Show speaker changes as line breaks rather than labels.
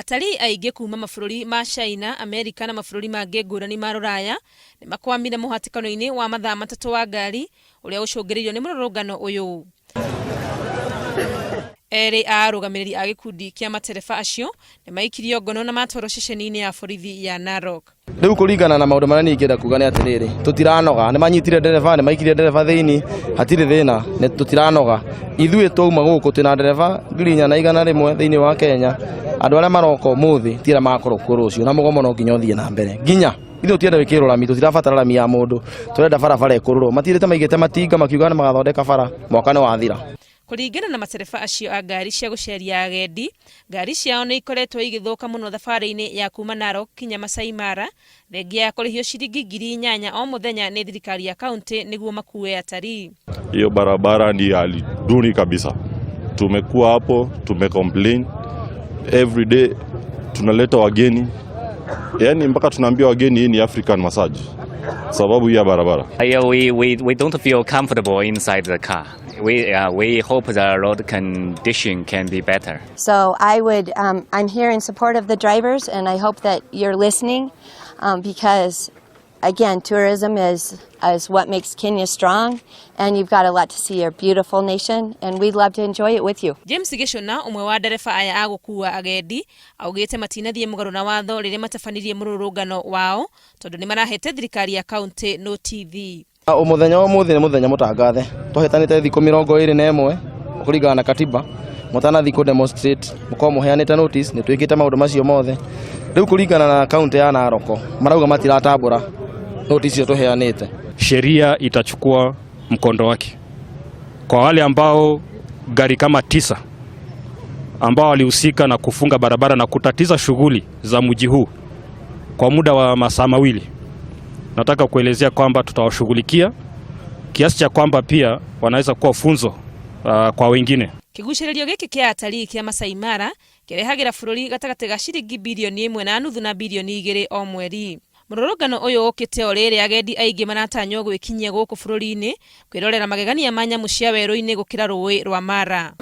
Atalii aingĩ kuma mabũrũri ma China, Amerika na mabũrũri mangĩ ngũrani ma Rũraya nĩ makwamire mũhatĩkano-inĩ wa mathaa matatũ wa ngari ũrĩa ũcũngĩrĩirio nĩ mũrũrũngano ũyũ. Erĩ a arũgamĩrĩri a gĩkundi kĩa matereba acio nĩ maikirio ngono na matwarwo ceceni-inĩ ya borithi ya Narok.
Rĩu kũringana na maũndũ marĩa ningĩenda kuga nĩ atĩrĩrĩ, tũtiranoga, nĩ manyitire ndereba, nĩ maikirie ndereba thĩinĩ, hatirĩ thĩna, nĩ tũtiranoga. Ithuĩ twauma gũkũ twĩna ndereba 100,000 thĩinĩ wa Kenya. Andũ arĩa maroka ũmũthĩ tira makorwo kuo rũciũ na mũgomo no nginya ũthiĩ na mbere. Nginya ithuĩ tũtienda wĩkĩrwo rami, tũtirabatara rami ya mũndũ, tũrenda barabara ĩkũrũrwo. Matirĩte maigĩte matinga makiuga nĩ magathondeka bara, mwaka nĩ wathira.
Kũringana na matereba acio a ngari cia gũceria agendi, ngari ciao nĩ ikoretwo igĩthũka mũno thabarĩ-inĩ ya kuma Narok kinya Masai Mara, thengia ya kũrĩhio ciringi 8,000 o mũthenya nĩ thirikari ya kaunti nĩguo makue atalii.
Hiyo barabara ni hali duni kabisa. Tumekuwa hapo, tumecomplain every day, tunaleta wageni, yani mpaka tunaambia wageni hii ni African massage sababu ya barabara.
We don't feel comfortable inside the car. We hope the road condition can be better.
So I'm here in support of the drivers, and I hope that you're listening, because again, tourism is what makes Kenya strong, and you've got a lot to see, your beautiful nation, and we'd love to enjoy it with you.
James Gishona, umwe wa ndereba aya a gũkua agendi, augĩte matinathiĩ mũgarũ na watho rĩrĩa matabanirie mũrũrũngano wao tondũ nĩ marahete thirikari ya kaunti notithi.
Mũthenya wa ũmũthĩ nĩ mũthenya mũtangathe, tũhetanĩte thikũ 21 kũringana na katiba, mũtanathi kũ demonstrate, mũkorwo mũheanĩte notice, nĩ twĩkĩte maũndũ macio mothe. Rĩu kũringana na kaunti ya Narok, marauga matiratambũra notice icio tũheanĩte.
Sheria itachukua mkondo wake. Kwa wale ambao gari kama 9 ambao walihusika na kufunga barabara na kutatiza shughuli za mji huu kwa muda wa masaa mawili, nataka kuelezea kwamba tutawashughulikia kiasi cha kwamba pia wanaweza kuwa funzo kwa wengine.
Kĩgucĩrĩrio gĩkĩ kĩa atalii kĩa Masai Mara kĩrehagĩra bũrũri gatagatĩ ga ciringi bilioni 1.5 na bilioni 2 o mweri. Mũrũrũngano ũyũ ũkĩte o rĩrĩ agendi aingĩ maratanywo gwĩkinyia gũkũ bũrũri-inĩ kwĩrorera magegania ma nyamũ cia werũ-inĩ gũkĩra rũĩ rwa Mara.